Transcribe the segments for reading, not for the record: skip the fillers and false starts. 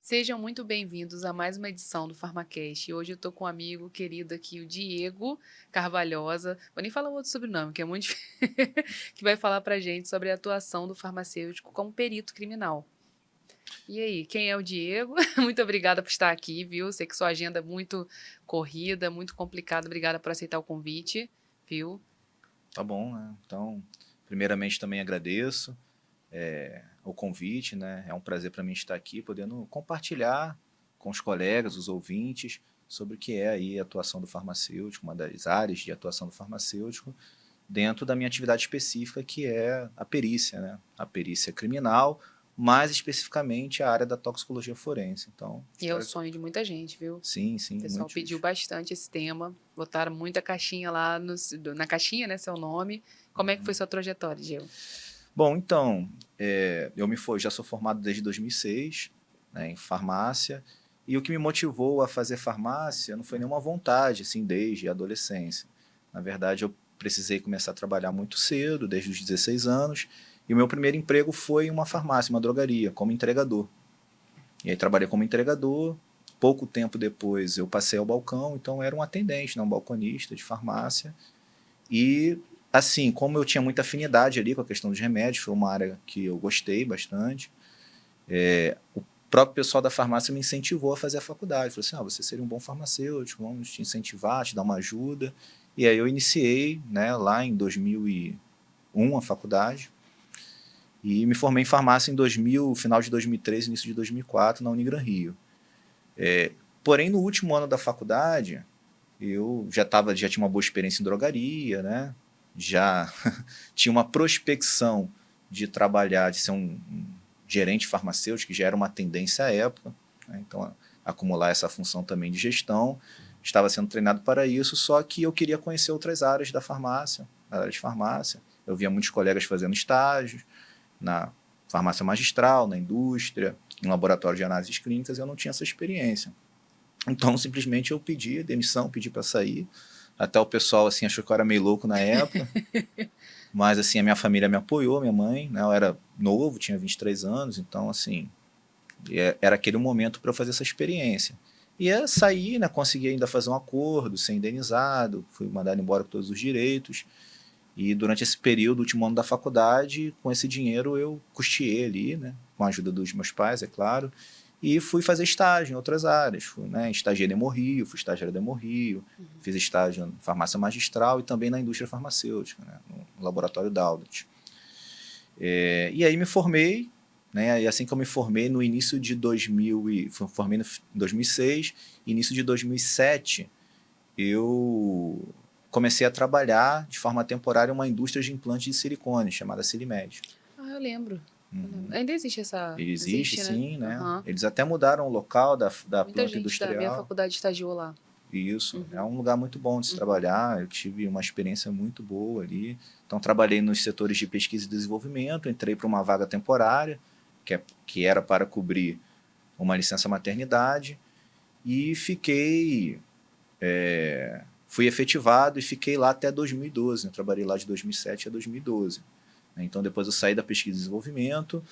Sejam muito bem-vindos a mais uma edição do Farmacast. Hoje eu estou com um amigo querido aqui, o Diego Carvalhosa. Vou nem falar o outro sobrenome, que é muito que vai falar para gente sobre a atuação do farmacêutico como perito criminal. E aí, quem é o Diego? Muito obrigada por estar aqui, viu? Sei que sua agenda é muito corrida, muito complicada. Obrigada por aceitar o convite, viu? Tá bom, né? Então, primeiramente também agradeço o convite, né? É um prazer para mim estar aqui, podendo compartilhar com os colegas, os ouvintes, sobre o que é aí a atuação do farmacêutico, uma das áreas de atuação do farmacêutico, dentro da minha atividade específica, que é a perícia, né? A perícia criminal, mais especificamente a área da toxicologia forense. Então, E é o espero que... sonho de muita gente, viu? O Sim, sim, pessoal pediu muitos... bastante esse tema, botaram muita caixinha lá na caixinha, né, seu nome. Como é que foi sua trajetória, Diego? Bom, então, já sou formado desde 2006, né, em farmácia, e o que me motivou a fazer farmácia não foi nenhuma vontade, assim, desde a adolescência. Na verdade, eu precisei começar a trabalhar muito cedo, desde os 16 anos, e o meu primeiro emprego foi em uma farmácia, uma drogaria, como entregador. E aí trabalhei como entregador, pouco tempo depois eu passei ao balcão, então era um atendente, né, um balconista de farmácia, e, assim, como eu tinha muita afinidade ali com a questão dos remédios, foi uma área que eu gostei bastante, o próprio pessoal da farmácia me incentivou a fazer a faculdade. Falou assim, você seria um bom farmacêutico, vamos te incentivar, te dar uma ajuda. E aí eu iniciei, né, lá em 2001 a faculdade, e me formei em farmácia em 2000, final de 2003, início de 2004, na Unigran Rio. Porém, no último ano da faculdade, eu já tinha uma boa experiência em drogaria, né? Já tinha uma prospecção de trabalhar, de ser um gerente farmacêutico, que já era uma tendência à época, né? Então, acumular essa função também de gestão. Estava sendo treinado para isso, só que eu queria conhecer outras áreas da farmácia, da área de farmácia. Eu via muitos colegas fazendo estágios na farmácia magistral, na indústria, em laboratório de análises clínicas, e eu não tinha essa experiência. Então, simplesmente eu pedi demissão, pedi para sair. Até o pessoal assim achou que eu era meio louco na época, mas assim a minha família me apoiou, minha mãe, né? Eu era novo, tinha 23 anos, então assim, era aquele momento para eu fazer essa experiência. E saí, né, consegui ainda fazer um acordo, ser indenizado, fui mandado embora com todos os direitos. E durante esse período, último ano da faculdade, com esse dinheiro eu custeei ali, né, com a ajuda dos meus pais, é claro, e fui fazer estágio em outras áreas. Fui, né, estagiei na Hemorrio, fui estagiário da Hemorrio, fiz estágio na farmácia magistral e também na indústria farmacêutica, né, no laboratório Daudet. E aí me formei, né, e assim que eu me formei, no início de 2000, formei em 2006, início de 2007, eu comecei a trabalhar de forma temporária em uma indústria de implantes de silicone, chamada Silimed. Ah, eu lembro. Eu lembro. Uhum. Ainda existe essa. Existe, Existe, né? sim, né? Aham. Eles até mudaram o local da Muita planta gente da minha industrial. faculdade estagiou lá. Isso, é Uhum. um lugar muito bom de se Uhum. trabalhar, eu tive uma experiência muito boa ali. Então, trabalhei nos setores de pesquisa e desenvolvimento, entrei para uma vaga temporária, que era para cobrir uma licença maternidade, e fui efetivado e fiquei lá até 2012, né? Trabalhei lá de 2007 a 2012. Então, depois eu saí da pesquisa e desenvolvimento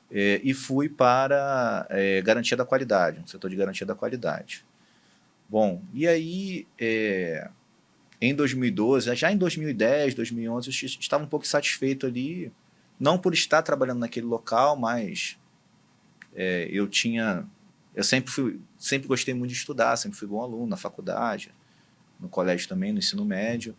e fui para garantia da qualidade, um setor de garantia da qualidade. Bom, e aí, em 2012, já em 2010, 2011, eu estava um pouco satisfeito ali, não por estar trabalhando naquele local, mas eu tinha... Eu sempre gostei muito de estudar, sempre fui bom aluno na faculdade, no colégio também, no ensino médio,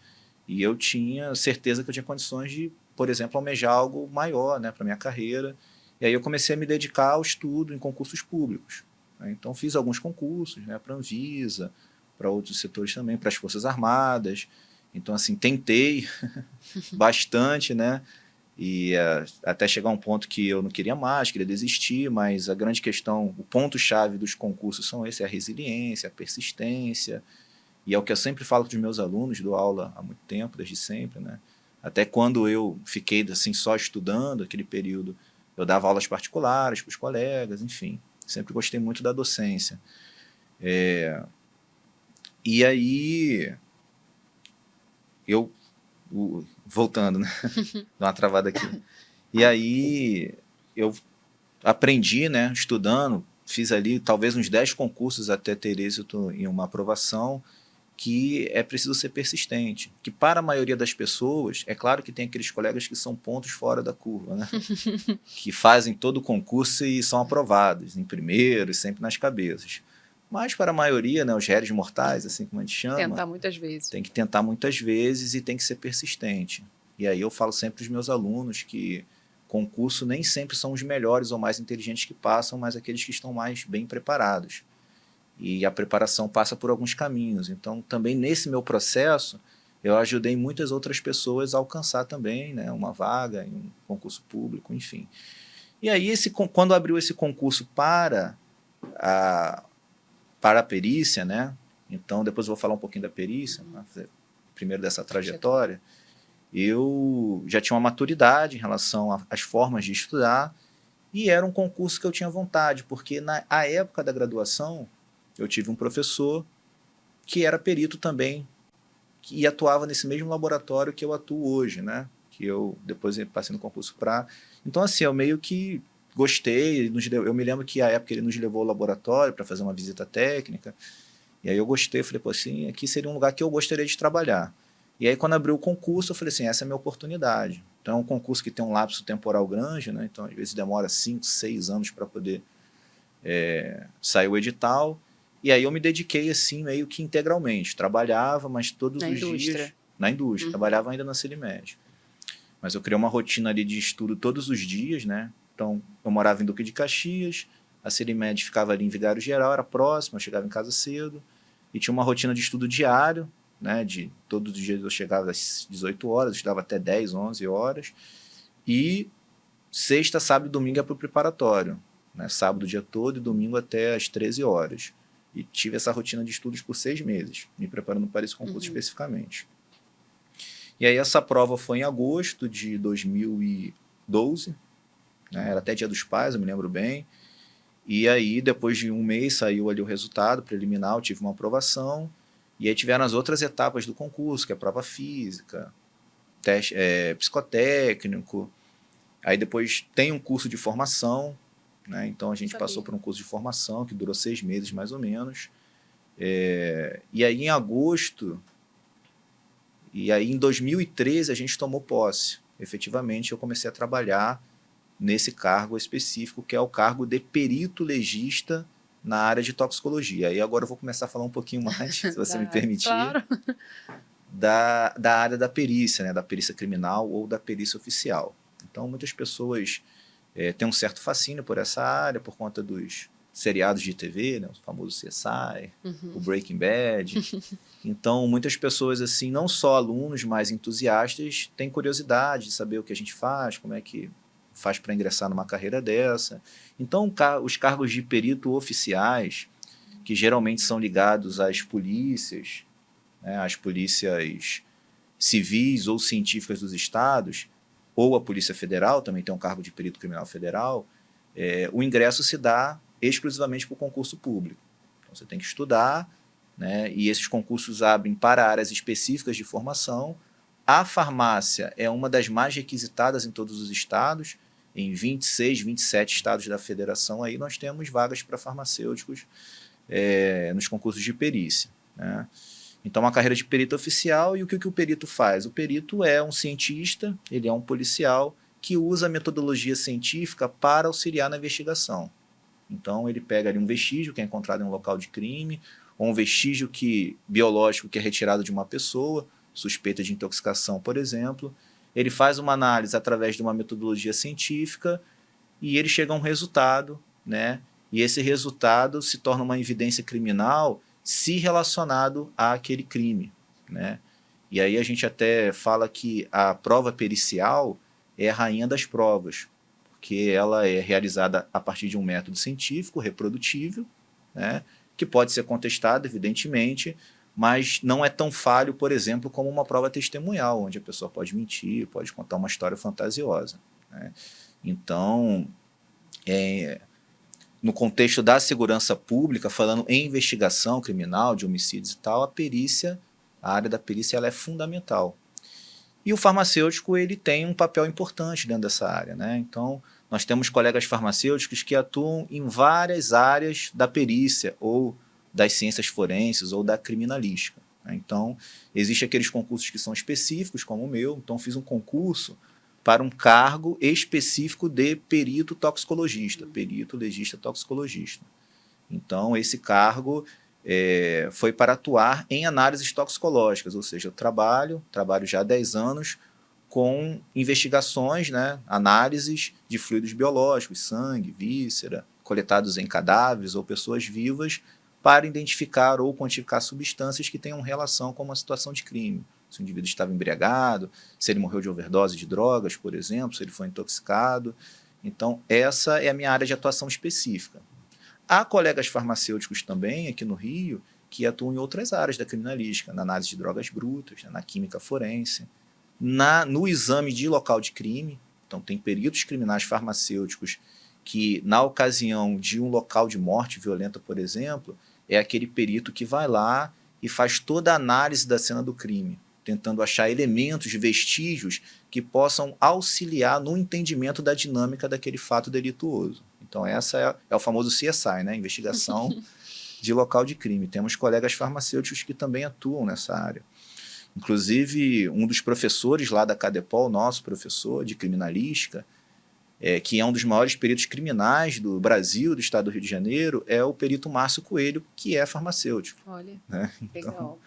e eu tinha certeza que eu tinha condições de, por exemplo, almejar algo maior, né, para minha carreira. E aí eu comecei a me dedicar ao estudo em concursos públicos, né? Então fiz alguns concursos, né, para a Anvisa, para outros setores também, para as Forças Armadas. Então, assim, tentei bastante, né? E até chegar a um ponto que eu não queria mais, queria desistir, mas a grande questão, o ponto-chave dos concursos são esse, a resiliência, a persistência, e é o que eu sempre falo para os meus alunos, dou aula há muito tempo, desde sempre, né? Até quando eu fiquei assim só estudando, aquele período, eu dava aulas particulares para os colegas, enfim. Sempre gostei muito da docência. E aí, eu, voltando, né? Dá uma travada aqui. E aí, eu aprendi, né, estudando, fiz ali talvez uns 10 concursos até ter êxito em uma aprovação, que é preciso ser persistente. Que para a maioria das pessoas, é claro que tem aqueles colegas que são pontos fora da curva, né? Que fazem todo o concurso e são aprovados em primeiro e sempre nas cabeças. Mas para a maioria, né, os réis mortais, assim como a gente chama, Tentar muitas vezes. tem que tentar muitas vezes e tem que ser persistente. E aí eu falo sempre para os meus alunos que concurso nem sempre são os melhores ou mais inteligentes que passam, mas aqueles que estão mais bem preparados. E a preparação passa por alguns caminhos. Então, também nesse meu processo, eu ajudei muitas outras pessoas a alcançar também, né, uma vaga em um concurso público, enfim. E aí, quando abriu esse concurso para a perícia, né? Então, depois eu vou falar um pouquinho da perícia, primeiro dessa trajetória. Eu já tinha uma maturidade em relação às formas de estudar e era um concurso que eu tinha vontade, porque na época da graduação eu tive um professor que era perito também e atuava nesse mesmo laboratório que eu atuo hoje, né? Que eu depois passei no concurso para... Então, assim, eu meio que gostei. Eu me lembro que à época ele nos levou ao laboratório para fazer uma visita técnica. E aí eu gostei, falei, pô, assim, aqui seria um lugar que eu gostaria de trabalhar. E aí quando abriu o concurso, eu falei assim, essa é a minha oportunidade. Então é um concurso que tem um lapso temporal grande, né? Então às vezes demora 5, 6 anos para poder sair o edital. E aí eu me dediquei assim meio que integralmente. Trabalhava, mas todos os dias... Na indústria. Trabalhava ainda na Celimed. Mas eu criei uma rotina ali de estudo todos os dias, né? Então eu morava em Duque de Caxias, a Celimed ficava ali em Vigário Geral, era próximo, eu chegava em casa cedo. E tinha uma rotina de estudo diário, né, todos os dias eu chegava às 18 horas, estudava até 10, 11 horas, e sexta, sábado e domingo é para o preparatório, né, sábado o dia todo e domingo até às 13 horas. E tive essa rotina de estudos por 6 meses, me preparando para esse concurso especificamente. E aí essa prova foi em agosto de 2012, né, era até Dia dos Pais, eu me lembro bem. E aí, depois de um mês, saiu ali o resultado preliminar, eu tive uma aprovação. E aí tiveram as outras etapas do concurso, que é a prova física, teste psicotécnico. Aí depois tem um curso de formação, né? Então a gente passou por um curso de formação que durou 6 meses mais ou menos. E aí em agosto, e aí em 2013 a gente tomou posse. Efetivamente eu comecei a trabalhar nesse cargo específico, que é o cargo de perito legista na área de toxicologia. E agora eu vou começar a falar um pouquinho mais, se você me permitir, claro, da área da perícia, né, da perícia criminal ou da perícia oficial. Então, muitas pessoas têm um certo fascínio por essa área, por conta dos seriados de TV, né, o famoso CSI, o Breaking Bad. Então, muitas pessoas, assim, não só alunos, mas entusiastas, têm curiosidade de saber o que a gente faz, como é que faz para ingressar numa carreira dessa. Então, os cargos de perito oficiais, que geralmente são ligados às polícias, né, às polícias civis ou científicas dos estados, ou a Polícia Federal, também tem um cargo de perito criminal federal, o ingresso se dá exclusivamente por concurso público. Então, você tem que estudar, né, e esses concursos abrem para áreas específicas de formação. A farmácia é uma das mais requisitadas em todos os estados. Em 26, 27 estados da federação, aí nós temos vagas para farmacêuticos nos concursos de perícia, né? Então, uma carreira de perito oficial, e o que o perito faz? O perito é um cientista, ele é um policial que usa a metodologia científica para auxiliar na investigação. Então, ele pega ali um vestígio que é encontrado em um local de crime, ou um vestígio biológico que é retirado de uma pessoa, suspeita de intoxicação, por exemplo. Ele faz uma análise através de uma metodologia científica e ele chega a um resultado, né? E esse resultado se torna uma evidência criminal se relacionado àquele crime, né? E aí a gente até fala que a prova pericial é a rainha das provas, porque ela é realizada a partir de um método científico reprodutível, né? Que pode ser contestado, evidentemente, mas não é tão falho, por exemplo, como uma prova testemunhal, onde a pessoa pode mentir, pode contar uma história fantasiosa, né? Então, no contexto da segurança pública, falando em investigação criminal, de homicídios e tal, a área da perícia ela é fundamental. E o farmacêutico ele tem um papel importante dentro dessa área, né? Então, nós temos colegas farmacêuticos que atuam em várias áreas da perícia ou das ciências forenses ou da criminalística, né? Então, existem aqueles concursos que são específicos, como o meu. Então, fiz um concurso para um cargo específico de perito toxicologista, perito legista toxicologista. Então, esse cargo foi para atuar em análises toxicológicas, ou seja, eu trabalho já há 10 anos com investigações, né, análises de fluidos biológicos, sangue, víscera, coletados em cadáveres ou pessoas vivas, para identificar ou quantificar substâncias que tenham relação com uma situação de crime. Se o indivíduo estava embriagado, se ele morreu de overdose de drogas, por exemplo, se ele foi intoxicado. Então, essa é a minha área de atuação específica. Há colegas farmacêuticos também, aqui no Rio, que atuam em outras áreas da criminalística, na análise de drogas brutas, na química forense, no exame de local de crime. Então, tem peritos criminais farmacêuticos que, na ocasião de um local de morte violenta, por exemplo, é aquele perito que vai lá e faz toda a análise da cena do crime, tentando achar elementos, vestígios que possam auxiliar no entendimento da dinâmica daquele fato delituoso. Então, essa é o famoso CSI, né? Investigação de local de crime. Temos colegas farmacêuticos que também atuam nessa área. Inclusive, um dos professores lá da Cadepol, nosso professor de criminalística, que é um dos maiores peritos criminais do Brasil, do estado do Rio de Janeiro, é o perito Márcio Coelho, que é farmacêutico. Olha, né? legal.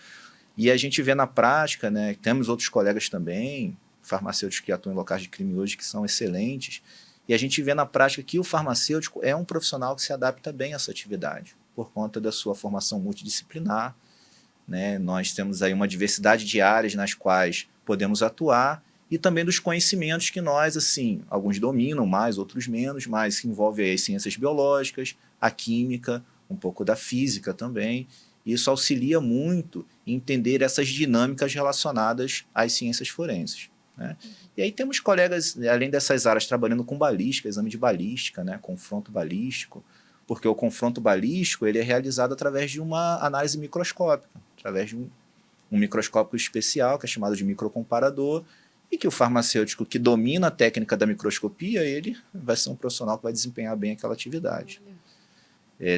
E a gente vê na prática, né, temos outros colegas também, farmacêuticos que atuam em locais de crime hoje, que são excelentes, e a gente vê na prática que o farmacêutico é um profissional que se adapta bem a essa atividade, por conta da sua formação multidisciplinar, né? Nós temos aí uma diversidade de áreas nas quais podemos atuar, e também dos conhecimentos que nós, assim, alguns dominam mais, outros menos, mas que envolve as ciências biológicas, a química, um pouco da física também. Isso auxilia muito em entender essas dinâmicas relacionadas às ciências forenses, né? E aí temos colegas, além dessas áreas, trabalhando com balística, exame de balística, né, confronto balístico, porque o confronto balístico ele é realizado através de uma análise microscópica, através de um microscópio especial, que é chamado de microcomparador, e que o farmacêutico que domina a técnica da microscopia, ele vai ser um profissional que vai desempenhar bem aquela atividade.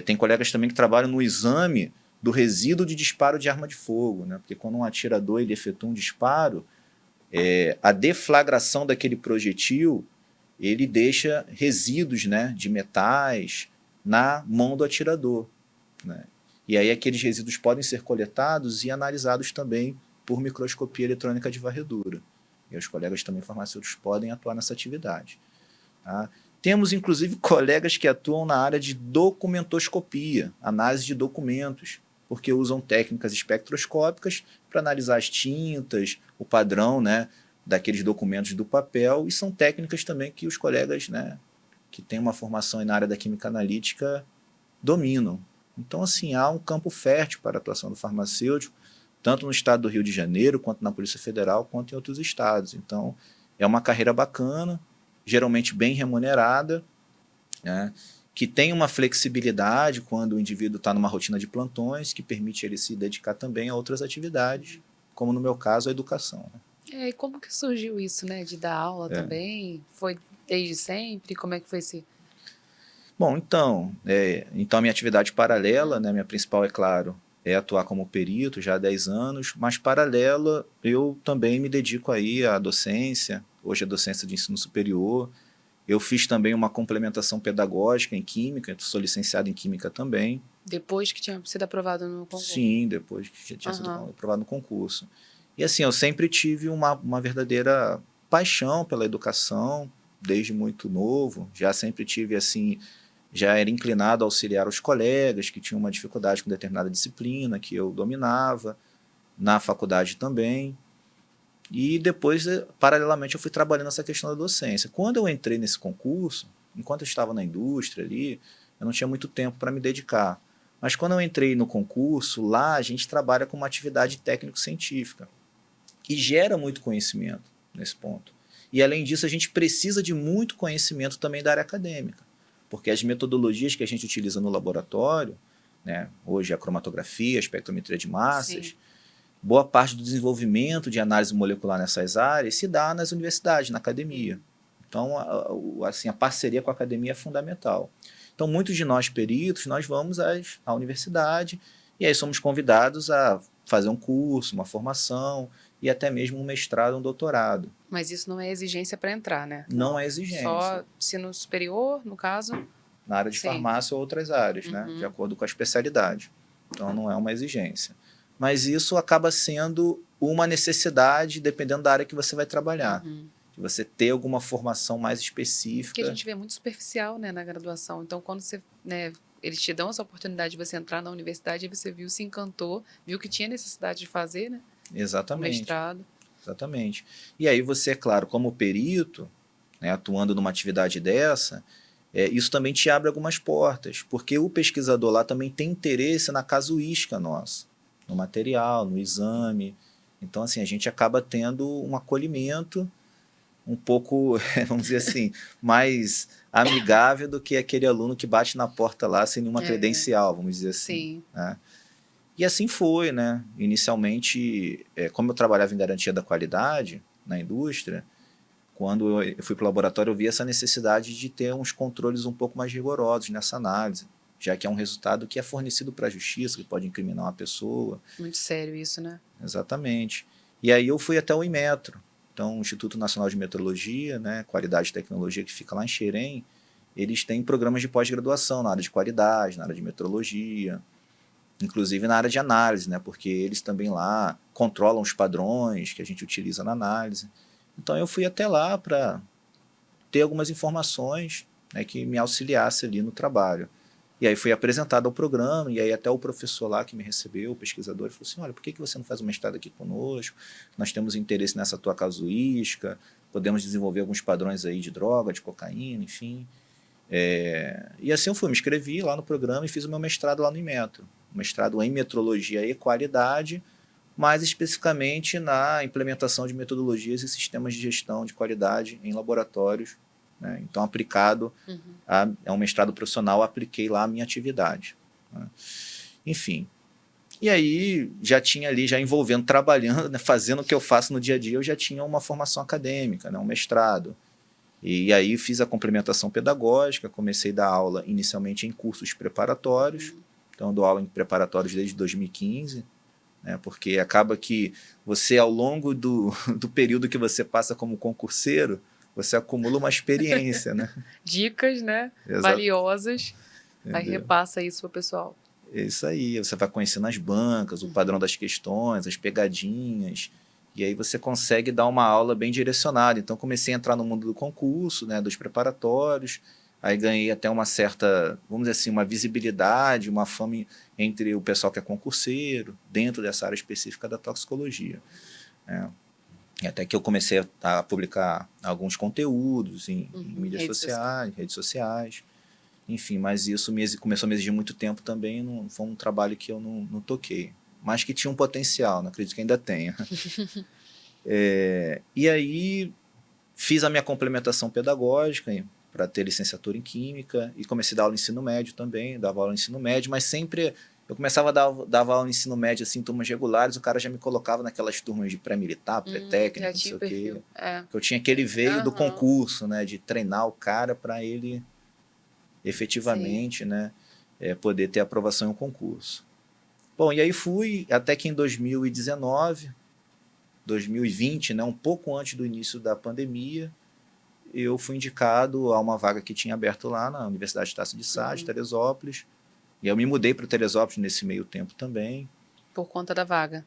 Tem colegas também que trabalham no exame do resíduo de disparo de arma de fogo, né? Porque quando um atirador ele efetua um disparo, a deflagração daquele projetil ele deixa resíduos, né, de metais na mão do atirador, né? E aí aqueles resíduos podem ser coletados e analisados também por microscopia eletrônica de varredura. E os colegas também farmacêuticos podem atuar nessa atividade. Tá? Temos, inclusive, colegas que atuam na área de documentoscopia, análise de documentos, porque usam técnicas espectroscópicas para analisar as tintas, o padrão, né, daqueles documentos do papel, e são técnicas também que os colegas, né, que têm uma formação na área da química analítica dominam. Então, assim, há um campo fértil para a atuação do farmacêutico, tanto no estado do Rio de Janeiro, quanto na Polícia Federal, quanto em outros estados. Então, é uma carreira bacana, geralmente bem remunerada, né, que tem uma flexibilidade quando o indivíduo está numa rotina de plantões, que permite ele se dedicar também a outras atividades, como no meu caso, a educação. E como que surgiu isso, né, de dar aula também? Foi desde sempre? Como é que foi esse... Bom, então a minha atividade paralela, né, minha principal, é claro, é atuar como perito já há 10 anos, mas paralela eu também me dedico aí à docência, hoje a docência de ensino superior. Eu fiz também uma complementação pedagógica em química, sou licenciado em química também. Depois que tinha sido aprovado no concurso? Sim, depois que já tinha sido aprovado no concurso. E assim, eu sempre tive uma verdadeira paixão pela educação, desde muito novo, já sempre tive assim, já era inclinado a auxiliar os colegas que tinham uma dificuldade com determinada disciplina, que eu dominava, na faculdade também. E depois, paralelamente, eu fui trabalhando essa questão da docência. Quando eu entrei nesse concurso, enquanto eu estava na indústria ali, eu não tinha muito tempo para me dedicar. Mas quando eu entrei no concurso, lá a gente trabalha com uma atividade técnico-científica, que gera muito conhecimento nesse ponto. E, além disso, a gente precisa de muito conhecimento também da área acadêmica, porque as metodologias que a gente utiliza no laboratório, né, hoje a cromatografia, a espectrometria de massas, boa parte do desenvolvimento de análise molecular nessas áreas se dá nas universidades, na academia. Então, assim, a parceria com a academia é fundamental. Então, muitos de nós peritos, nós vamos à universidade e aí somos convidados a fazer um curso, uma formação e até mesmo um mestrado, um doutorado. Mas isso não é exigência para entrar, né? Não é exigência. Só ensino superior, no caso? Na área de Sim. farmácia ou outras áreas, né? De acordo com a especialidade. Então, não é uma exigência. Mas isso acaba sendo uma necessidade, dependendo da área que você vai trabalhar. De você ter alguma formação mais específica. Porque a gente vê muito superficial, né, na graduação. Então, quando você, né, eles te dão essa oportunidade de você entrar na universidade, aí você viu, se encantou, viu que tinha necessidade de fazer, né? Exatamente. O mestrado. Exatamente. E aí você, claro, como perito, né, atuando numa atividade dessa, isso também te abre algumas portas, porque o pesquisador lá também tem interesse na casuística nossa, no material, no exame. Então, assim, a gente acaba tendo um acolhimento um pouco, vamos dizer assim, mais amigável do que aquele aluno que bate na porta lá sem nenhuma credencial, vamos dizer assim. Sim. Né? E assim foi, né? Inicialmente, como eu trabalhava em garantia da qualidade na indústria, quando eu fui para o laboratório, eu vi essa necessidade de ter uns controles um pouco mais rigorosos nessa análise, já que é um resultado que é fornecido para a justiça, que pode incriminar uma pessoa. Muito sério isso, né? Exatamente. E aí eu fui até o Inmetro, então o Instituto Nacional de Metrologia, né, Qualidade e Tecnologia, que fica lá em Xerém, eles têm programas de pós-graduação na área de qualidade, na área de metrologia, inclusive na área de análise, né, porque eles também lá controlam os padrões que a gente utiliza na análise. Então eu fui até lá para ter algumas informações, né, que me auxiliasse ali no trabalho. E aí fui apresentado ao programa, e aí até o professor lá que me recebeu, o pesquisador, falou assim, olha, por que você não faz um mestrado aqui conosco? Nós temos interesse nessa tua casuística, podemos desenvolver alguns padrões aí de droga, de cocaína, enfim. E assim eu fui, me inscrevi lá no programa e fiz o meu mestrado lá no Inmetro. Mestrado em metrologia e qualidade, mais especificamente na implementação de metodologias e sistemas de gestão de qualidade em laboratórios, né? Então, aplicado a um mestrado profissional, apliquei lá a minha atividade. Né? Enfim. E aí, já tinha ali, já envolvendo, trabalhando, né, fazendo o que eu faço no dia a dia, eu já tinha uma formação acadêmica, né, um mestrado. E aí fiz a complementação pedagógica, comecei a dar aula inicialmente em cursos preparatórios, então dou aula em preparatórios desde 2015, né, porque acaba que você, ao longo do período que você passa como concurseiro, você acumula uma experiência, né? Dicas, né? Valiosas. Aí repassa isso para o pessoal. É isso aí, você vai conhecendo as bancas, o padrão das questões, as pegadinhas, e aí você consegue dar uma aula bem direcionada. Então comecei a entrar no mundo do concurso, né, dos preparatórios, aí ganhei até uma certa, vamos dizer assim, uma visibilidade, uma fama entre o pessoal que é concurseiro, dentro dessa área específica da toxicologia. Né? Até que eu comecei a publicar alguns conteúdos em mídias sociais, redes sociais, enfim, mas isso começou a me exigir muito tempo também, não foi um trabalho que eu não toquei, mas que tinha um potencial, não acredito que ainda tenha. E aí fiz a minha complementação pedagógica para ter licenciatura em Química e comecei a dar aula no ensino médio também, dava aula no ensino médio, mas sempre eu começava dava aula no ensino médio, assim, turmas regulares, o cara já me colocava naquelas turmas de pré-militar, pré-técnico, não sei o quê. Que eu tinha aquele veio do concurso, né, de treinar o cara para ele efetivamente, né, poder ter aprovação em um concurso. Bom, e aí fui até que em 2019, 2020, né, um pouco antes do início da pandemia, eu fui indicado a uma vaga que tinha aberto lá na Universidade Estácio de Sá, de Teresópolis. E eu me mudei para Teresópolis nesse meio tempo também. Por conta da vaga?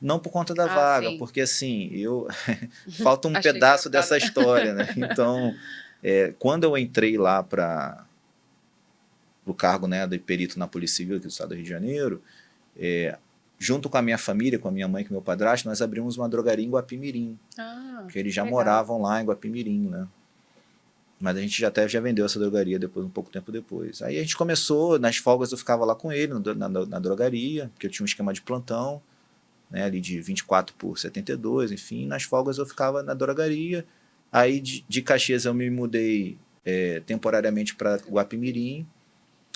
Não por conta da vaga, sim. Porque assim, falta um pedaço dessa história, né? Então, quando eu entrei lá para o cargo, né, de perito na Polícia Civil aqui do estado do Rio de Janeiro, junto com a minha família, com a minha mãe e com meu padrasto, nós abrimos uma drogaria em Guapimirim. Porque eles já moravam lá em Guapimirim, né? Mas a gente já vendeu essa drogaria depois, um pouco tempo depois. Aí a gente começou, nas folgas eu ficava lá com ele, na drogaria, porque eu tinha um esquema de plantão, né, ali de 24/72, enfim, nas folgas eu ficava na drogaria. Aí de Caxias eu me mudei temporariamente para Guapimirim.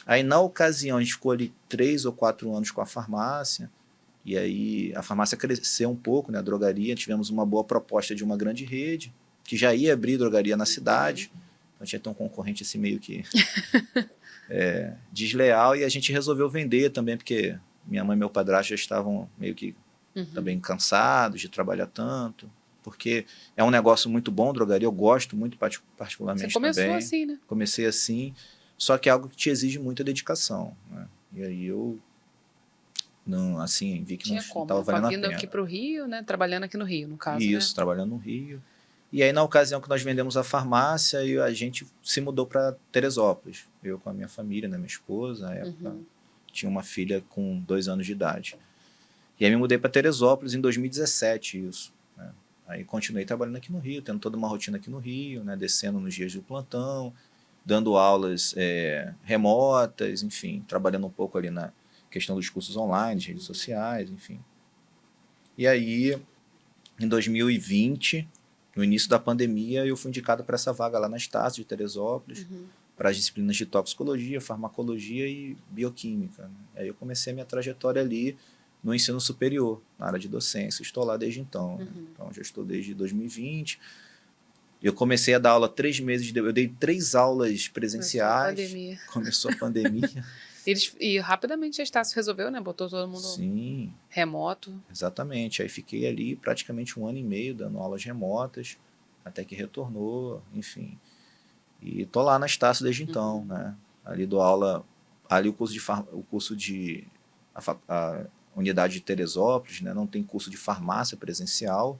Aí na ocasião a gente ficou ali 3 ou 4 anos com a farmácia, E aí a farmácia cresceu um pouco, né, a drogaria, tivemos uma boa proposta de uma grande rede, que já ia abrir drogaria na cidade, então tinha que ter um concorrente assim meio que desleal, e a gente resolveu vender também, porque minha mãe e meu padrasto já estavam meio que também cansados de trabalhar tanto, porque é um negócio muito bom, drogaria, eu gosto muito Você particularmente começou também. assim, né? Comecei assim, só que é algo que te exige muita dedicação, né? E aí eu não, assim, vi que não Tinha como, estava né? valendo a Vindo aqui pena. para o Rio, né? Trabalhando aqui no Rio, no caso, E né? isso, trabalhando no Rio. E aí, na ocasião que nós vendemos a farmácia, a gente se mudou para Teresópolis. Eu com a minha família, né, minha esposa, na época tinha uma filha com 2 anos de idade. E aí me mudei para Teresópolis em 2017, isso. Né? Aí continuei trabalhando aqui no Rio, tendo toda uma rotina aqui no Rio, né, descendo nos dias do plantão, dando aulas remotas, enfim, trabalhando um pouco ali na questão dos cursos online, de redes sociais, enfim. E aí, em 2020, no início da pandemia, eu fui indicado para essa vaga lá na Estácio de Teresópolis, para as disciplinas de toxicologia, farmacologia e bioquímica. Né? Aí eu comecei a minha trajetória ali no ensino superior, na área de docência. Estou lá desde então. Né? Então, já estou desde 2020. Eu comecei a dar aula 3 meses, eu dei 3 aulas presenciais. Começou a pandemia. E rapidamente a Estácio resolveu, né? Botou todo mundo Sim, remoto. exatamente. Aí fiquei ali praticamente 1 ano e meio dando aulas remotas, até que retornou, enfim. E tô lá na Estácio desde então, né? Ali dou aula, ali o curso de a unidade de Teresópolis, né? Não tem curso de farmácia presencial,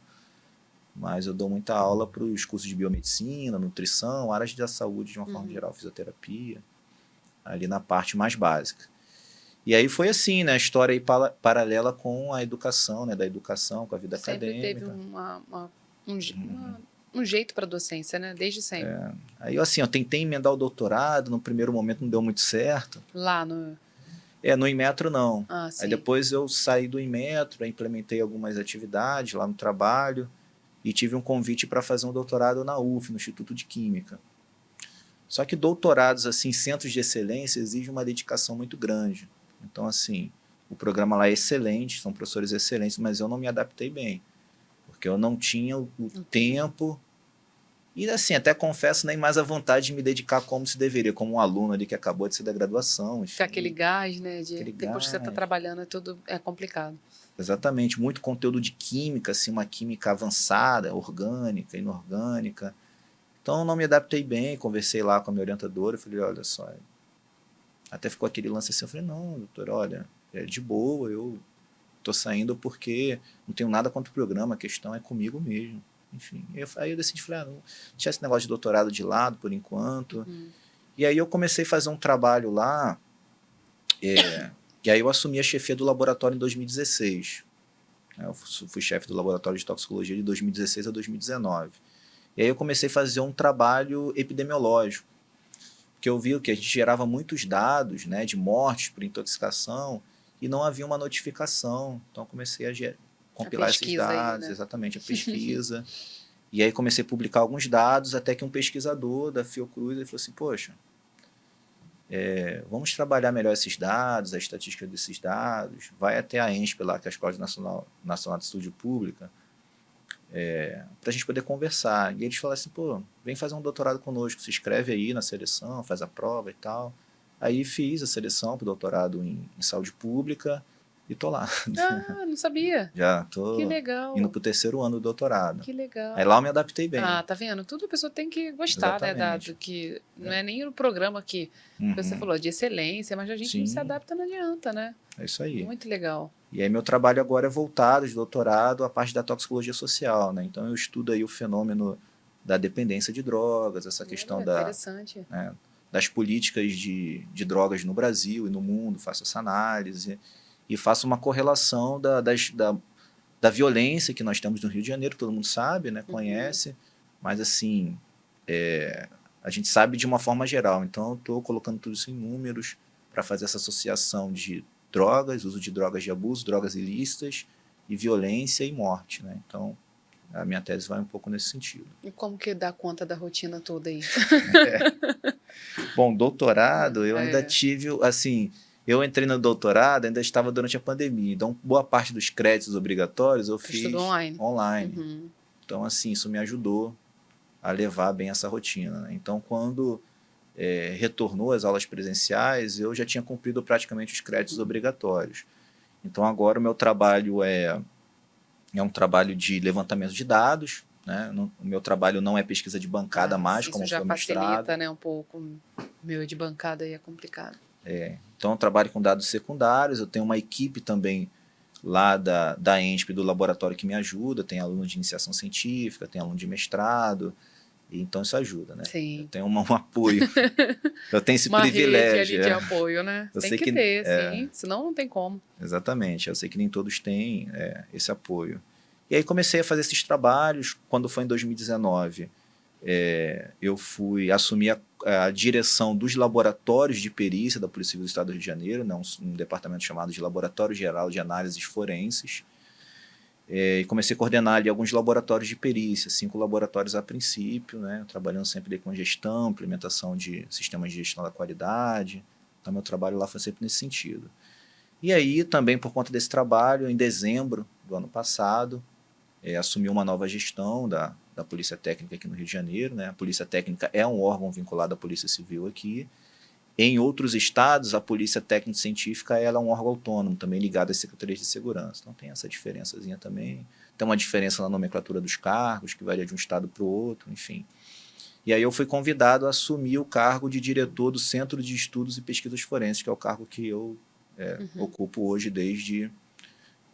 mas eu dou muita aula para os cursos de biomedicina, nutrição, áreas da saúde de uma forma geral, fisioterapia, ali na parte mais básica. E aí foi assim, né? A história aí paralela com a educação, né? Da educação, com a vida Sempre acadêmica. teve um jeito para docência, né? Desde sempre. Aí assim, eu tentei emendar o doutorado, no primeiro momento não deu muito certo. Lá no... No Inmetro não. Ah, aí depois eu saí do Inmetro, implementei algumas atividades lá no trabalho e tive um convite para fazer um doutorado na UF, no Instituto de Química. Só que doutorados, assim, centros de excelência, exigem uma dedicação muito grande. Então, assim, o programa lá é excelente, são professores excelentes, mas eu não me adaptei bem, porque eu não tinha o tempo e, assim, até confesso, nem mais a vontade de me dedicar como se deveria, como um aluno ali que acabou de sair da graduação. Fica aquele gás, né? Depois que você está gás. trabalhando, é complicado. Exatamente, muito conteúdo de química, assim, uma química avançada, orgânica, inorgânica. Então, eu não me adaptei bem, conversei lá com a minha orientadora, falei, olha só, até ficou aquele lance assim, eu falei, não, doutor, olha, é de boa, eu tô saindo porque não tenho nada contra o programa, a questão é comigo mesmo. Enfim, aí eu decidi, falei, não tinha esse negócio de doutorado de lado por enquanto. E aí eu comecei a fazer um trabalho lá, e aí eu assumi a chefia do laboratório em 2016. Eu fui chefe do laboratório de toxicologia de 2016 a 2019. E aí eu comecei a fazer um trabalho epidemiológico, porque eu vi que a gente gerava muitos dados, né, de mortes por intoxicação e não havia uma notificação. Então eu comecei a compilar esses dados, aí, né? Exatamente, a pesquisa. E aí comecei a publicar alguns dados, até que um pesquisador da Fiocruz ele falou assim, poxa, vamos trabalhar melhor esses dados, a estatística desses dados, vai até a ENSP lá, que é a Escola Nacional de Saúde Pública, para a gente poder conversar. E eles falaram assim, pô, vem fazer um doutorado conosco, se inscreve aí na seleção, faz a prova e tal. Aí fiz a seleção para o doutorado em saúde pública e tô lá. Ah, não sabia. Já tô Que legal. indo pro 3º ano do doutorado. Que legal. Aí lá eu me adaptei bem. Ah, tá vendo? Tudo a pessoa tem que gostar, né, Exatamente. Dado? Que não é nem o programa que você falou de excelência, mas a gente não se adapta, não adianta, né? É isso aí. Muito legal. E aí meu trabalho agora é voltado de doutorado à parte da toxicologia social, né? Então eu estudo aí o fenômeno da dependência de drogas, essa questão interessante. Das políticas de drogas no Brasil e no mundo, faço essa análise e faço uma correlação da violência que nós temos no Rio de Janeiro, que todo mundo sabe, né? Conhece, mas assim, a gente sabe de uma forma geral. Então eu estou colocando tudo isso em números para fazer essa associação de drogas, uso de drogas de abuso, drogas ilícitas e violência e morte, né? Então, a minha tese vai um pouco nesse sentido. E como que dá conta da rotina toda aí? Bom, doutorado, eu ainda tive, assim, Eu entrei no doutorado, ainda estava durante a pandemia, então boa parte dos créditos obrigatórios eu Estudou fiz online. online. Uhum. Então, assim, isso me ajudou a levar bem essa rotina, né? Então, quando retornou às aulas presenciais, eu já tinha cumprido praticamente os créditos obrigatórios. Então, agora o meu trabalho é um trabalho de levantamento de dados, né? O meu trabalho não é pesquisa de bancada mais, Isso como já foi o mestrado. facilita, né, um pouco. O meu de bancada aí é complicado. Então, eu trabalho com dados secundários, eu tenho uma equipe também lá da ENSP, do laboratório, que me ajuda, tem aluno de iniciação científica, tem aluno de mestrado, e então isso ajuda, né? Sim. Eu tenho um apoio, eu tenho esse Uma rede privilégio. ali de apoio, né? Eu Tem sei que que, ter, sim, senão não tem como. exatamente, eu sei que nem todos têm esse apoio. E aí comecei a fazer esses trabalhos, quando foi em 2019, eu assumi a direção dos laboratórios de perícia da Polícia Civil do Estado do Rio de Janeiro, né, um departamento chamado de Laboratório Geral de Análises Forenses, e comecei a coordenar ali alguns laboratórios de perícia, 5 laboratórios a princípio, né, trabalhando sempre ali com gestão, implementação de sistemas de gestão da qualidade. Então, meu trabalho lá foi sempre nesse sentido. E aí, também por conta desse trabalho, em dezembro do ano passado, assumi uma nova gestão da Polícia Técnica aqui no Rio de Janeiro. Né? A Polícia Técnica é um órgão vinculado à Polícia Civil aqui. Em outros estados, a Polícia Técnica Científica ela é um órgão autônomo, também ligado às secretarias de segurança. Então tem essa diferençazinha também. Tem uma diferença na nomenclatura dos cargos, que varia de um estado para o outro, enfim. E aí eu fui convidado a assumir o cargo de diretor do Centro de Estudos e Pesquisas Forenses, que é o cargo que eu ocupo hoje desde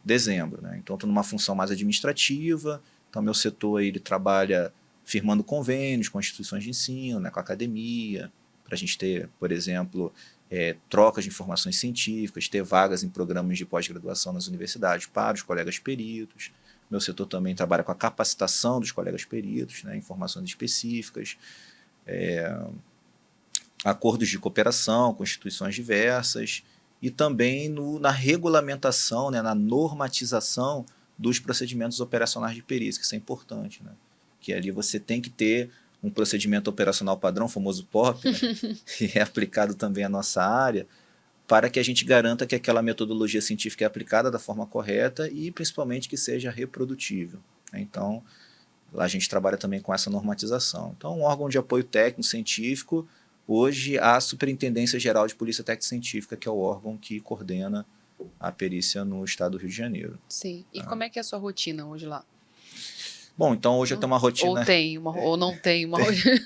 dezembro. Né? Então estou numa função mais administrativa. Então meu setor aí, ele trabalha firmando convênios com instituições de ensino, né, com a academia, para a gente ter, por exemplo, trocas de informações científicas, ter vagas em programas de pós-graduação nas universidades para os colegas peritos. Meu setor também trabalha com a capacitação dos colegas peritos, né, informações específicas, acordos de cooperação com instituições diversas e também na regulamentação, né, na normatização dos procedimentos operacionais de perícia, que isso é importante. Né? Que ali você tem que ter um procedimento operacional padrão, famoso POP, né, que é aplicado também à nossa área, para que a gente garanta que aquela metodologia científica é aplicada da forma correta e, principalmente, que seja reprodutível. Né? Então, lá a gente trabalha também com essa normatização. Então, um órgão de apoio técnico científico, hoje a Superintendência Geral de Polícia Técnica Científica, que é o órgão que coordena a perícia no estado do Rio de Janeiro. Sim. E como é que é a sua rotina hoje lá? Bom, então hoje eu tenho uma rotina... Ou não tem uma rotina.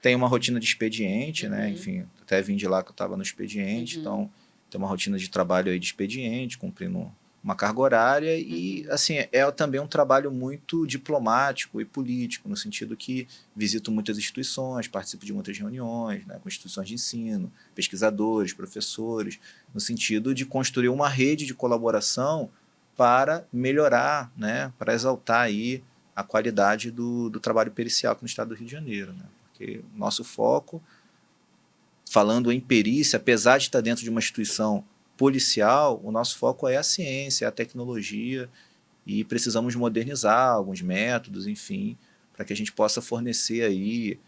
Tem uma rotina de expediente, né? Enfim, até vim de lá que eu estava no expediente, então tem uma rotina de trabalho aí de expediente, cumprindo uma carga horária e, assim, é também um trabalho muito diplomático e político, no sentido que visito muitas instituições, participo de muitas reuniões, né, com instituições de ensino, pesquisadores, professores, no sentido de construir uma rede de colaboração para melhorar, né, para exaltar aí a qualidade do trabalho pericial aqui no estado do Rio de Janeiro, né? Porque o nosso foco, falando em perícia, apesar de estar dentro de uma instituição policial, o nosso foco é a ciência, é a tecnologia, e precisamos modernizar alguns métodos, enfim, para que a gente possa fornecer aí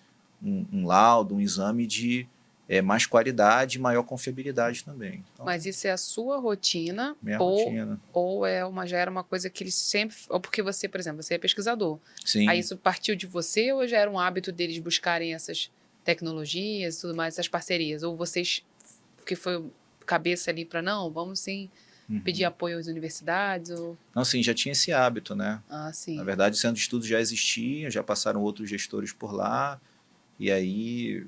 um laudo, um exame de mais qualidade e maior confiabilidade também. Então, Mas isso é a sua rotina? minha rotina. Ou já era uma coisa que eles sempre... Ou porque você, por exemplo, você é pesquisador. Sim. Aí isso partiu de você ou já era um hábito deles buscarem essas tecnologias e tudo mais, essas parcerias? Ou vocês, que foi cabeça ali para, não, vamos sim pedir apoio às universidades? Ou... Não, sim, já tinha esse hábito, né? Ah, sim. Na verdade, o centro de estudos já existia, já passaram outros gestores por lá, e aí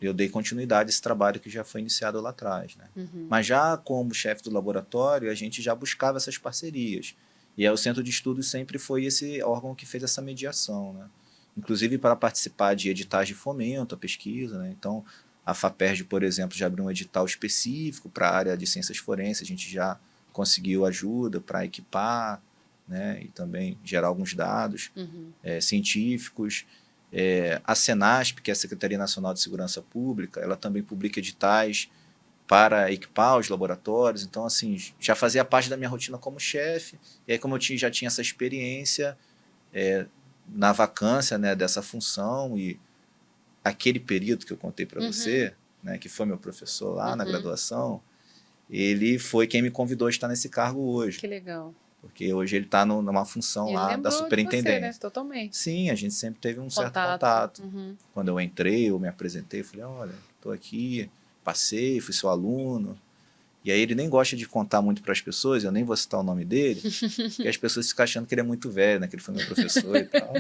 eu dei continuidade a esse trabalho que já foi iniciado lá atrás. Né? Mas já como chefe do laboratório, a gente já buscava essas parcerias. E aí o centro de estudos sempre foi esse órgão que fez essa mediação. Né? Inclusive para participar de editais de fomento à pesquisa. Né? Então, a FAPERJ, por exemplo, já abriu um edital específico para a área de ciências forenses, a gente já conseguiu ajuda para equipar, né? E também gerar alguns dados científicos. A Senasp, que é a Secretaria Nacional de Segurança Pública, ela também publica editais para equipar os laboratórios. Então, assim, já fazia parte da minha rotina como chefe. E aí, como eu já tinha essa experiência na vacância, né, dessa função, e aquele período que eu contei para você, né, que foi meu professor lá na graduação, ele foi quem me convidou a estar nesse cargo hoje. Que legal. Porque hoje ele está numa função E ele lá da lembrou de você, né? superintendência. Totalmente. Sim, a gente sempre teve um certo Contato. contato. Uhum. Quando eu entrei, eu me apresentei, falei, olha, estou aqui, passei, fui seu aluno. E aí ele nem gosta de contar muito para as pessoas, eu nem vou citar o nome dele, porque as pessoas ficam achando que ele é muito velho, né? Que ele foi meu professor e tal.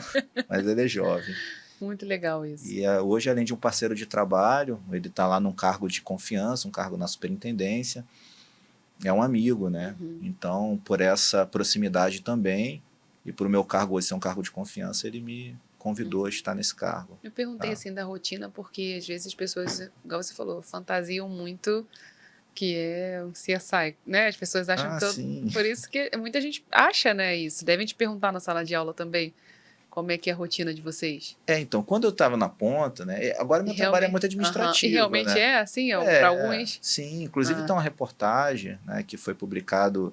Mas ele é jovem. Muito legal isso. E hoje, além de um parceiro de trabalho, ele está lá num cargo de confiança, um cargo na superintendência. É um amigo, né? Uhum. Então, por essa proximidade também, e por o meu cargo hoje ser um cargo de confiança, ele me convidou a estar nesse cargo. Eu perguntei Tá. assim da rotina, porque às vezes as pessoas, igual você falou, fantasiam muito que é um CSI, né? As pessoas acham que Sim. por isso que muita gente acha, né, isso. Devem te perguntar na sala de aula também como é que é a rotina de vocês. Então, quando eu estava na ponta, né? Agora meu trabalho é muito administrativo, E realmente né? é assim, para alguns. Sim, inclusive tem uma reportagem, né, que foi publicado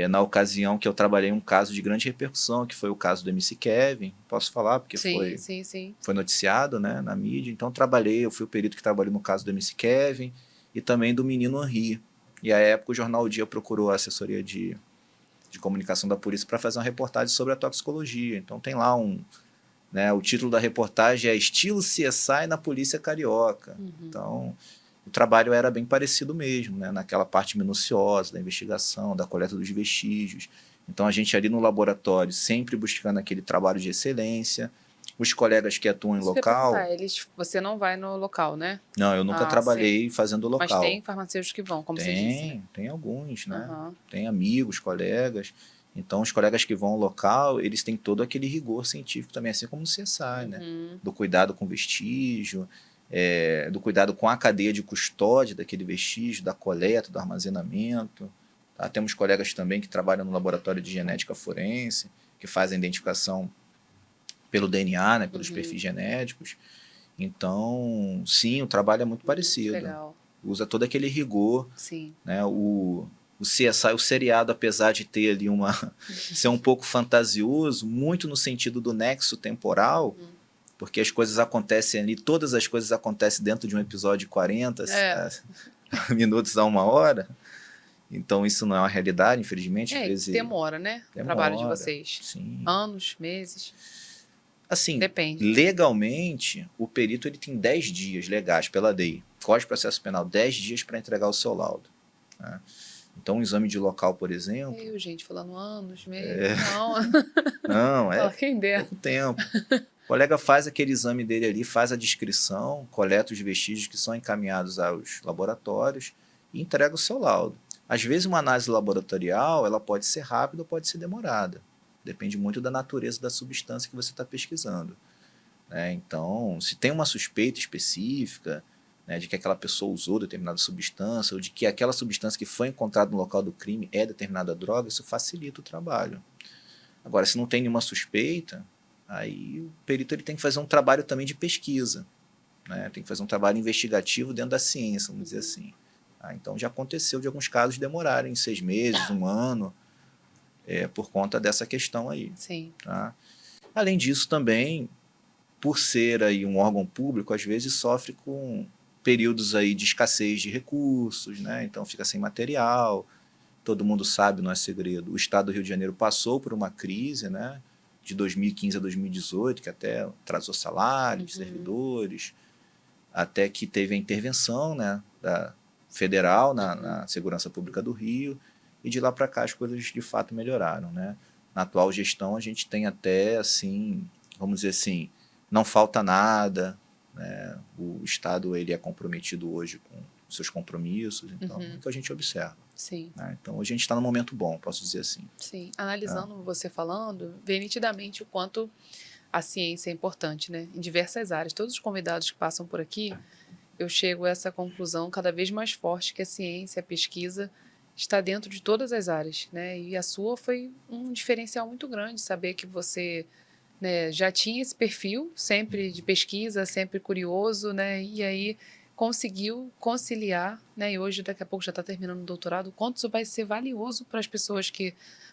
na ocasião que eu trabalhei um caso de grande repercussão, que foi o caso do MC Kevin. Posso falar, porque Sim. foi noticiado, né, na mídia. Então eu fui o perito que trabalhou no caso do MC Kevin e também do menino Henri. E à época o jornal O Dia procurou a assessoria de comunicação da polícia para fazer uma reportagem sobre a toxicologia. Então tem lá né, o título da reportagem é Estilo CSI na Polícia Carioca. Uhum. Então o trabalho era bem parecido mesmo, né, naquela parte minuciosa da investigação, da coleta dos vestígios. Então a gente ali no laboratório sempre buscando aquele trabalho de excelência. Os colegas que atuam em local... Você não vai no local, né? Não, eu nunca trabalhei fazendo local. Mas tem farmacêuticos que vão, como você disse. Né? Tem alguns, né? Uhum. Tem amigos, colegas. Então, os colegas que vão ao local, eles têm todo aquele rigor científico também, assim como no CSI, né? Do cuidado com vestígio, do cuidado com a cadeia de custódia daquele vestígio, da coleta, do armazenamento. Tá? Temos colegas também que trabalham no laboratório de genética forense, que fazem identificação pelo DNA, né? Pelos perfis genéticos. Então, sim, o trabalho é muito parecido. Legal. Usa todo aquele rigor. Sim. Né? O CSI, o seriado, apesar de ter ali ser um pouco fantasioso, muito no sentido do nexo temporal, porque as coisas acontecem ali, todas as coisas acontecem dentro de um episódio de 40 minutos a 1 hora. Então, isso não é uma realidade, infelizmente. Às vezes, demora, né? O trabalho de vocês. Sim. Anos, meses. Assim, depende. Legalmente, o perito ele tem 10 dias legais pela lei. Código de Processo Penal, 10 dias para entregar o seu laudo. Né? Então, um exame de local, por exemplo... gente, falando anos, meses, não. Não, quem der. pouco tempo. O colega faz aquele exame dele ali, faz a descrição, coleta os vestígios que são encaminhados aos laboratórios e entrega o seu laudo. Às vezes, uma análise laboratorial ela pode ser rápida ou pode ser demorada. Depende muito da natureza da substância que você está pesquisando. Então, se tem uma suspeita específica, né, de que aquela pessoa usou determinada substância ou de que aquela substância que foi encontrada no local do crime é determinada droga, isso facilita o trabalho. Agora, se não tem nenhuma suspeita, aí o perito ele tem que fazer um trabalho também de pesquisa. Né? Tem que fazer um trabalho investigativo dentro da ciência, vamos dizer assim. Então, já aconteceu de alguns casos demorarem 6 meses, 1 ano, por conta dessa questão aí. Sim. Tá? Além disso, também, por ser aí um órgão público, às vezes sofre com períodos aí de escassez de recursos, né? Então fica sem material. Todo mundo sabe, não é segredo. O Estado do Rio de Janeiro passou por uma crise, né? De 2015 a 2018, que até atrasou salário de servidores, até que teve a intervenção, né, da federal na segurança pública do Rio, e de lá para cá as coisas de fato melhoraram. Né? Na atual gestão a gente tem até, assim, vamos dizer assim, não falta nada, né? O Estado ele é comprometido hoje com seus compromissos, então é o que a gente observa. Sim. Né? Então hoje a gente está num momento bom, posso dizer assim. Sim, analisando você falando, vê nitidamente o quanto a ciência é importante, né? Em diversas áreas. Todos os convidados que passam por aqui, eu chego a essa conclusão cada vez mais forte que a ciência, a pesquisa está dentro de todas as áreas, né? E a sua foi um diferencial muito grande, saber que você, né, já tinha esse perfil sempre de pesquisa, sempre curioso, né? E aí conseguiu conciliar, né? E hoje, daqui a pouco, já está terminando o doutorado. O quanto isso vai ser valioso para as pessoas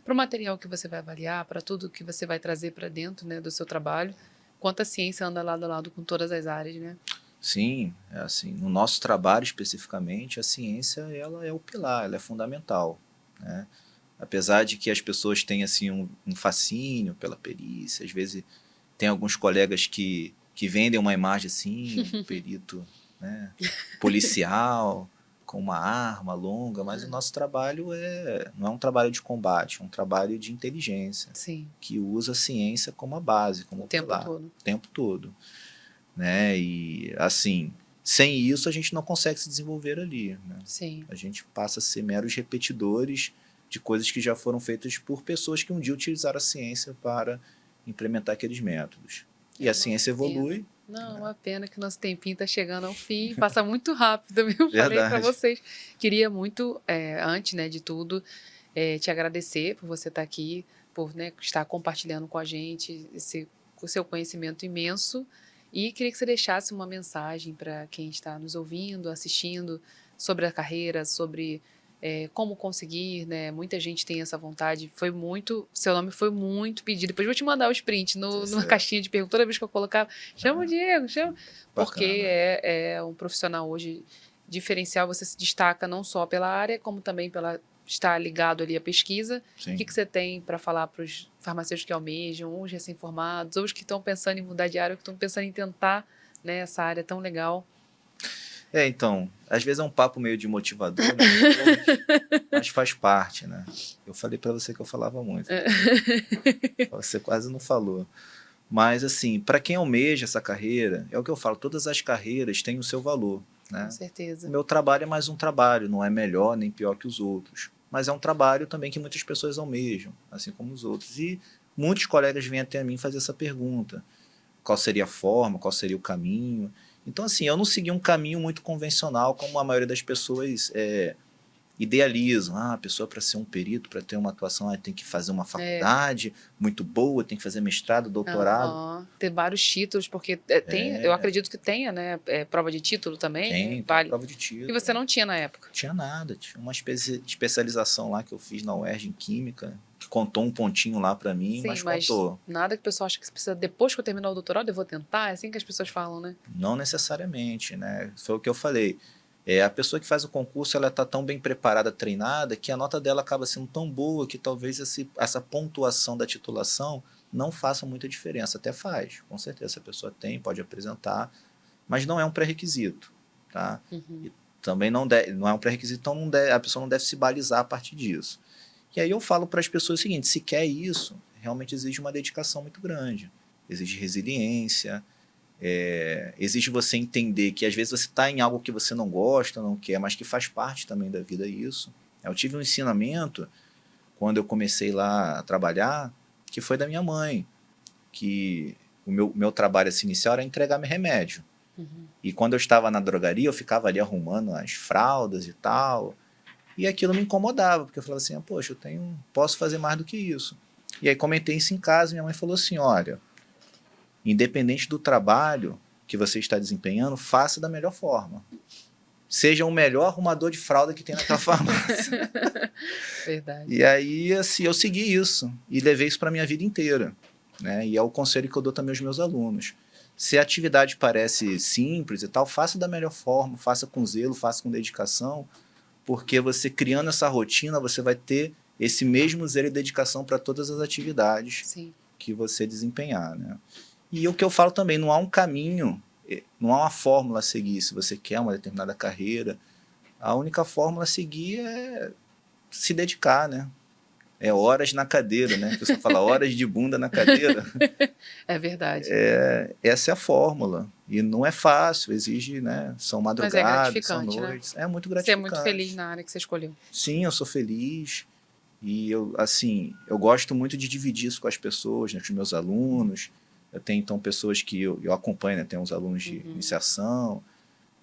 para o material que você vai avaliar, para tudo que você vai trazer para dentro, né, do seu trabalho. Quanto a ciência anda lado a lado com todas as áreas, né? Sim, é assim, no nosso trabalho especificamente, a ciência ela é o pilar, ela é fundamental, né? Apesar de que as pessoas têm assim um fascínio pela perícia, às vezes tem alguns colegas que vendem uma imagem assim, um perito, né, policial, com uma arma longa, mas o nosso trabalho não é um trabalho de combate, é um trabalho de inteligência, Sim, que usa a ciência como a base, o como o tempo pilar, todo. o tempo todo, né? E assim, sem isso a gente não consegue se desenvolver ali, né? Sim. A gente passa a ser meros repetidores de coisas que já foram feitas por pessoas que um dia utilizaram a ciência para implementar aqueles métodos. E É a uma ciência pena. evolui, Não, né? uma pena que nosso tempinho está chegando ao fim, passa muito rápido, viu? Falei para Verdade. vocês. Queria muito, antes, né, de tudo, te agradecer por você estar aqui, por, né, estar compartilhando com a gente o seu conhecimento imenso. E queria que você deixasse uma mensagem para quem está nos ouvindo, assistindo, sobre a carreira, sobre como conseguir, né? Muita gente tem essa vontade. Seu nome foi muito pedido. Depois eu vou te mandar o sprint numa Certo. caixinha de perguntas. Toda vez que eu colocava, chama o Diego, chama. Porque Bacana. é um profissional hoje diferencial. Você se destaca não só pela área, como também pela estar ligado ali à pesquisa. O Sim. que você tem para falar para os farmacêuticos que almejam, ou os recém-formados, ou os que estão pensando em mudar de área, ou que estão pensando em tentar, né, essa área tão legal? Então, às vezes é um papo meio de motivador, né? Mas faz parte, né? Eu falei para você que eu falava muito. Você quase não falou. Mas, assim, para quem almeja essa carreira, é o que eu falo, todas as carreiras têm o seu valor, Com né? O certeza. meu trabalho é mais um trabalho, não é melhor nem pior que os outros. Mas é um trabalho também que muitas pessoas almejam, assim como os outros. E muitos colegas vêm até mim fazer essa pergunta. Qual seria a forma, qual seria o caminho? Então, assim, eu não segui um caminho muito convencional, como a maioria das pessoas idealizam. Ah, a pessoa para ser um perito, para ter uma atuação, tem que fazer uma É. faculdade muito boa, tem que fazer mestrado, doutorado. Aham. Ter vários títulos, porque eu acredito que tenha, né, prova de título também, né? Tem Vale. prova de E você título. não tinha na época. Tinha nada, tinha uma especialização lá que eu fiz na UERJ em Química, que contou um pontinho lá para mim, Sim, mas mas contou. nada que o pessoal acha que você precisa, depois que eu terminar o doutorado, eu vou tentar. É assim que as pessoas falam, né? Não necessariamente, né? Foi o que eu falei. A pessoa que faz o concurso, ela está tão bem preparada, treinada, que a nota dela acaba sendo tão boa que talvez essa pontuação da titulação não faça muita diferença. Até faz, com certeza. A pessoa tem, pode apresentar, mas não é um pré-requisito, tá? Uhum. E também não é um pré-requisito, então a pessoa não deve se balizar a partir disso. E aí eu falo para as pessoas o seguinte: se quer isso, realmente exige uma dedicação muito grande, exige resiliência, exige você entender que às vezes você está em algo que você não gosta, não quer, mas que faz parte também da vida isso. Eu tive um ensinamento quando eu comecei lá a trabalhar, que foi da minha mãe, que o meu trabalho assim, inicial era entregar meu remédio. Uhum. E quando eu estava na drogaria, eu ficava ali arrumando as fraldas e tal, e aquilo me incomodava, porque eu falava assim, poxa, posso fazer mais do que isso. E aí comentei isso em casa, e minha mãe falou assim, olha, independente do trabalho que você está desempenhando, faça da melhor forma. Seja o melhor arrumador de fralda que tem naquela farmácia. Verdade. E aí, assim, eu segui isso e levei isso para minha vida inteira, né? E é o conselho que eu dou também aos meus alunos. Se a atividade parece simples e tal, faça da melhor forma, faça com zelo, faça com dedicação, porque você criando essa rotina, você vai ter esse mesmo zelo e dedicação para todas as atividades Sim. que você desempenhar, né? E o que eu falo também, não há um caminho, não há uma fórmula a seguir se você quer uma determinada carreira. A única fórmula a seguir é se dedicar, né? É horas na cadeira, né? A pessoa fala horas de bunda na cadeira. É verdade. Essa é a fórmula. E não é fácil, exige, né? São Mas é madrugadas, são gratificante, né? noites. É muito Você é muito feliz gratificante. na área que você escolheu. Sim, eu sou feliz. E eu, assim, eu gosto muito de dividir isso com as pessoas, né, com os meus alunos. Eu tenho, então, pessoas que eu acompanho, né? Tenho uns alunos de iniciação,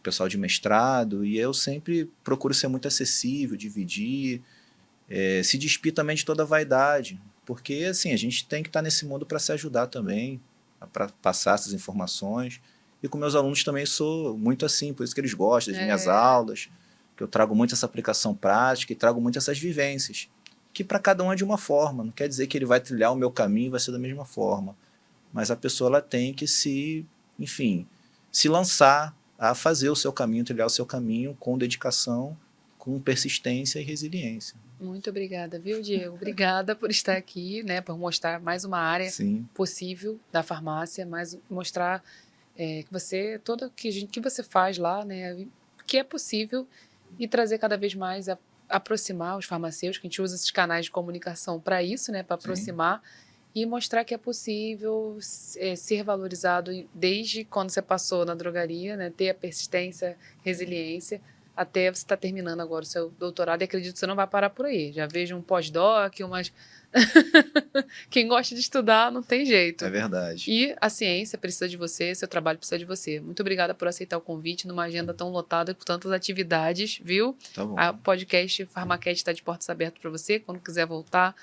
pessoal de mestrado, e eu sempre procuro ser muito acessível, dividir, se despir também de toda a vaidade, porque, assim, a gente tem que estar nesse mundo para se ajudar também, para passar essas informações. E com meus alunos também sou muito assim, por isso que eles gostam das minhas aulas, que eu trago muito essa aplicação prática e trago muito essas vivências, que para cada um é de uma forma, não quer dizer que ele vai trilhar o meu caminho e vai ser da mesma forma, mas a pessoa ela tem que enfim, se lançar, a fazer o seu caminho, trilhar o seu caminho com dedicação, com persistência e resiliência. Muito obrigada, viu, Diego? Obrigada por estar aqui, né, por mostrar mais uma área Sim, possível da farmácia, mas mostrar que você, que você faz lá, né, que é possível e trazer cada vez mais, aproximar os farmacêuticos, que a gente usa esses canais de comunicação para isso, né, para sim, aproximar e mostrar que é possível ser valorizado desde quando você passou na drogaria, né, ter a persistência, resiliência, até você estar terminando agora o seu doutorado, e acredito que você não vai parar por aí. Já vejo um pós-doc, umas... Quem gosta de estudar não tem jeito. é verdade. E a ciência precisa de você, seu trabalho precisa de você. Muito obrigada por aceitar o convite numa agenda tão lotada com tantas atividades, viu? Tá bom. A podcast Farmacast está de portas abertas para você. Quando quiser voltar,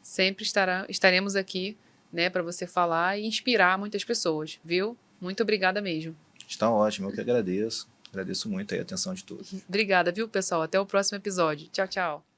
sempre estaremos aqui, né, para você falar e inspirar muitas pessoas, viu? Muito obrigada mesmo. Está ótimo, eu que agradeço. Agradeço muito aí a atenção de todos. Obrigada, viu, pessoal? Até o próximo episódio. Tchau, tchau.